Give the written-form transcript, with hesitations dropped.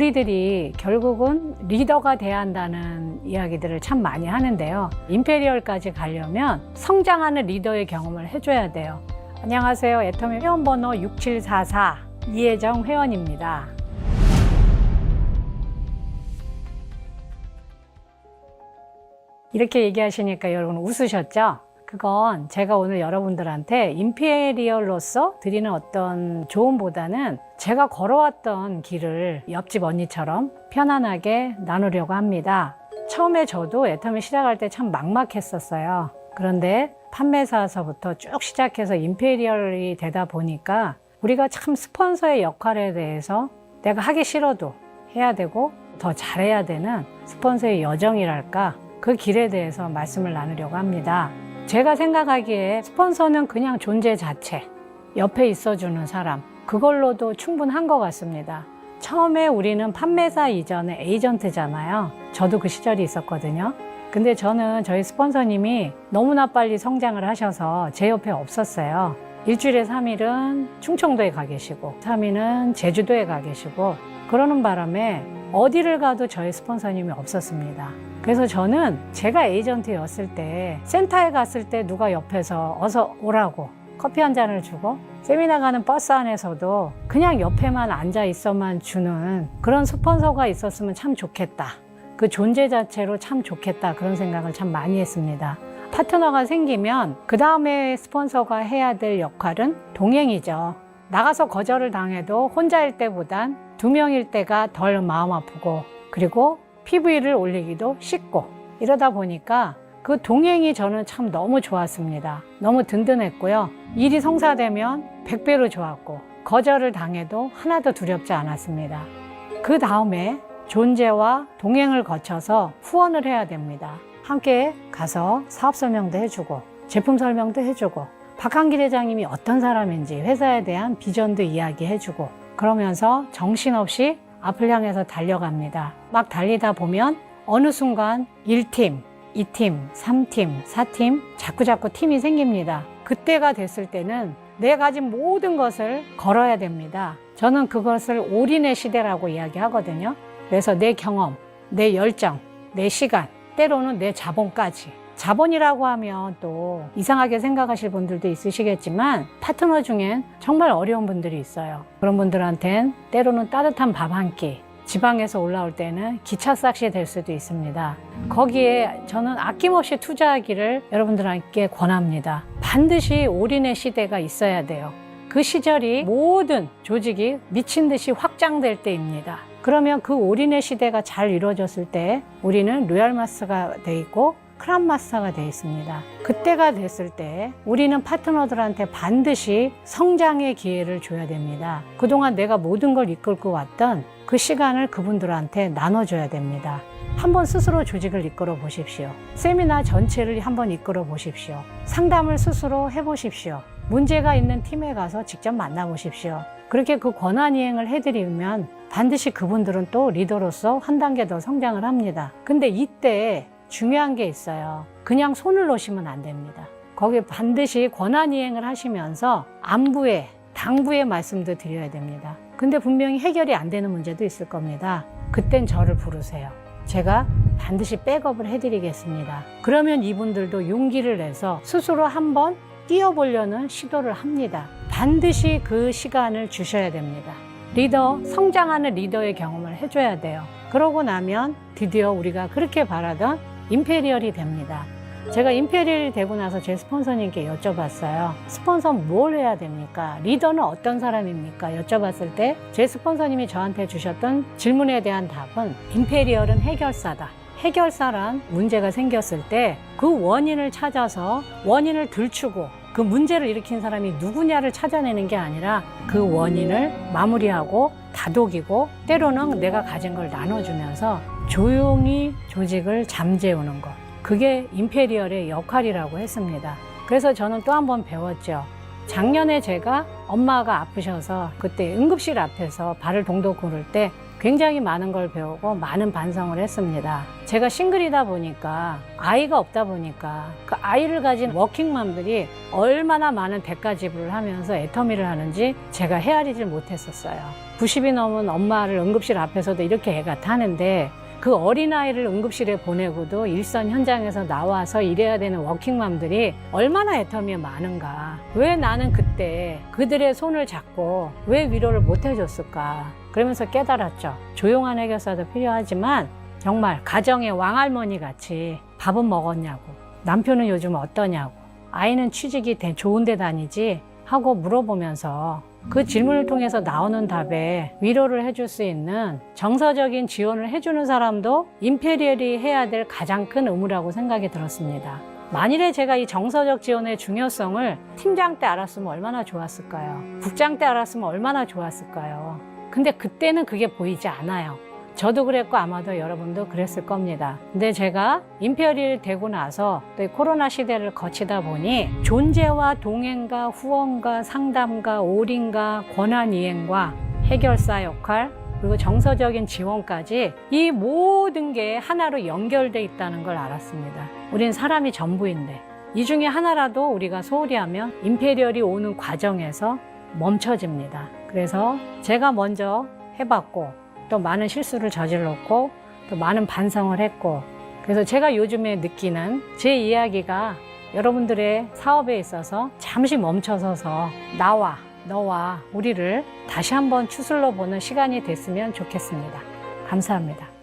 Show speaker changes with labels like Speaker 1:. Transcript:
Speaker 1: 우리들이 결국은 리더가 돼야 한다는 이야기들을 참 많이 하는데요. 임페리얼까지 가려면 성장하는 리더의 경험을 해줘야 돼요. 안녕하세요. 애터미 회원번호 6744 이혜정 회원입니다. 이렇게 얘기하시니까 여러분 웃으셨죠? 그건 제가 오늘 여러분들한테 임페리얼로서 드리는 어떤 조언보다는 제가 걸어왔던 길을 옆집 언니처럼 편안하게 나누려고 합니다. 처음에 저도 애터미 시작할 때 참 막막했었어요. 그런데 판매사서부터 쭉 시작해서 임페리얼이 되다 보니까 우리가 참 스폰서의 역할에 대해서 내가 하기 싫어도 해야 되고 더 잘해야 되는 스폰서의 여정이랄까, 그 길에 대해서 말씀을 나누려고 합니다. 제가 생각하기에 스폰서는 그냥 존재 자체, 옆에 있어주는 사람, 그걸로도 충분한 것 같습니다. 처음에 우리는 판매사 이전에 에이전트잖아요. 저도 그 시절이 있었거든요. 근데 저는 저희 스폰서님이 너무나 빨리 성장을 하셔서 제 옆에 없었어요. 일주일에 3일은 충청도에 가 계시고 3일은 제주도에 가 계시고, 그러는 바람에 어디를 가도 저희 스폰서님이 없었습니다. 그래서 저는 제가 에이전트였을 때 센터에 갔을 때 누가 옆에서 어서 오라고 커피 한 잔을 주고, 세미나 가는 버스 안에서도 그냥 옆에만 앉아 있어만 주는 그런 스폰서가 있었으면 참 좋겠다. 그 존재 자체로 참 좋겠다. 그런 생각을 참 많이 했습니다. 파트너가 생기면 그 다음에 스폰서가 해야 될 역할은 동행이죠. 나가서 거절을 당해도 혼자일 때보단 2명일 때가 덜 마음 아프고, 그리고 PV를 올리기도 쉽고, 이러다 보니까 그 동행이 저는 참 너무 좋았습니다. 너무 든든했고요. 일이 성사되면 100배로 좋았고, 거절을 당해도 하나도 두렵지 않았습니다. 그 다음에 존재와 동행을 거쳐서 후원을 해야 됩니다. 함께 가서 사업 설명도 해주고 제품 설명도 해주고, 박한길 회장님이 어떤 사람인지 회사에 대한 비전도 이야기해주고, 그러면서 정신없이 앞을 향해서 달려갑니다. 막 달리다 보면 어느 순간 1팀, 2팀, 3팀, 4팀 자꾸자꾸 팀이 생깁니다. 그때가 됐을 때는 내 가진 모든 것을 걸어야 됩니다. 저는 그것을 올인의 시대라고 이야기하거든요. 그래서 내 경험, 내 열정, 내 시간, 때로는 내 자본까지. 자본이라고 하면 또 이상하게 생각하실 분들도 있으시겠지만, 파트너 중엔 정말 어려운 분들이 있어요. 그런 분들한텐 때로는 따뜻한 밥 한 끼, 지방에서 올라올 때는 기차 싹시 될 수도 있습니다. 거기에 저는 아낌없이 투자하기를 여러분들께 권합니다. 반드시 올인의 시대가 있어야 돼요. 그 시절이 모든 조직이 미친 듯이 확장될 때입니다. 그러면 그 올인의 시대가 잘 이루어졌을 때 우리는 로얄마스터가 돼 있고 크라운마스터가 되어 있습니다. 그때가 됐을 때 우리는 파트너들한테 반드시 성장의 기회를 줘야 됩니다. 그동안 내가 모든 걸 이끌고 왔던 그 시간을 그분들한테 나눠줘야 됩니다. 한번 스스로 조직을 이끌어 보십시오. 세미나 전체를 한번 이끌어 보십시오. 상담을 스스로 해보십시오. 문제가 있는 팀에 가서 직접 만나보십시오. 그렇게 그 권한이행을 해드리면 반드시 그분들은 또 리더로서 한 단계 더 성장을 합니다. 근데 이때 중요한 게 있어요. 그냥 손을 놓으시면 안 됩니다. 거기에 반드시 권한이행을 하시면서 안부에, 당부의 말씀도 드려야 됩니다. 근데 분명히 해결이 안 되는 문제도 있을 겁니다. 그땐 저를 부르세요. 제가 반드시 백업을 해드리겠습니다. 그러면 이분들도 용기를 내서 스스로 한번 뛰어보려는 시도를 합니다. 반드시 그 시간을 주셔야 됩니다. 리더, 성장하는 리더의 경험을 해줘야 돼요. 그러고 나면 드디어 우리가 그렇게 바라던 임페리얼이 됩니다. 제가 임페리얼이 되고 나서 제 스폰서님께 여쭤봤어요. 스폰서 뭘 해야 됩니까? 리더는 어떤 사람입니까? 여쭤봤을 때 제 스폰서님이 저한테 주셨던 질문에 대한 답은, 임페리얼은 해결사다. 해결사란 문제가 생겼을 때 그 원인을 찾아서 원인을 들추고 그 문제를 일으킨 사람이 누구냐를 찾아내는 게 아니라 그 원인을 마무리하고 다독이고, 때로는 내가 가진 걸 나눠주면서 조용히 조직을 잠재우는 것. 그게 임페리얼의 역할이라고 했습니다. 그래서 저는 또 한 번 배웠죠. 작년에 제가 엄마가 아프셔서 그때 응급실 앞에서 발을 동동 구를 때 굉장히 많은 걸 배우고 많은 반성을 했습니다. 제가 싱글이다 보니까 아이가 없다 보니까 그 아이를 가진 워킹맘들이 얼마나 많은 대가 지불을 하면서 애터미를 하는지 제가 헤아리질 못했었어요. 90이 넘은 엄마를 응급실 앞에서도 이렇게 애가 타는데 그 어린아이를 응급실에 보내고도 일선 현장에서 나와서 일해야 되는 워킹맘들이 얼마나 애터미가 많은가. 왜 나는 그때 그들의 손을 잡고 왜 위로를 못 해줬을까. 그러면서 깨달았죠. 조용한 해결사도 필요하지만 정말 가정의 왕할머니 같이 밥은 먹었냐고, 남편은 요즘 어떠냐고, 아이는 취직이 좋은 데 다니지 하고 물어보면서 그 질문을 통해서 나오는 답에 위로를 해줄 수 있는 정서적인 지원을 해주는 사람도 임페리얼이 해야 될 가장 큰 의무라고 생각이 들었습니다. 만일에 제가 이 정서적 지원의 중요성을 팀장 때 알았으면 얼마나 좋았을까요? 국장 때 알았으면 얼마나 좋았을까요? 근데 그때는 그게 보이지 않아요. 저도 그랬고 아마도 여러분도 그랬을 겁니다. 근데 제가 임페리얼 되고 나서 또 코로나 시대를 거치다 보니 존재와 동행과 후원과 상담과 올인과 권한이행과 해결사 역할 그리고 정서적인 지원까지 이 모든 게 하나로 연결돼 있다는 걸 알았습니다. 우린 사람이 전부인데 이 중에 하나라도 우리가 소홀히 하면 임페리얼이 오는 과정에서 멈춰집니다. 그래서 제가 먼저 해봤고 또 많은 실수를 저질렀고 또 많은 반성을 했고 그래서 제가 요즘에 느끼는 제 이야기가 여러분들의 사업에 있어서 잠시 멈춰서서 나와 너와 우리를 다시 한번 추슬러 보는 시간이 됐으면 좋겠습니다. 감사합니다.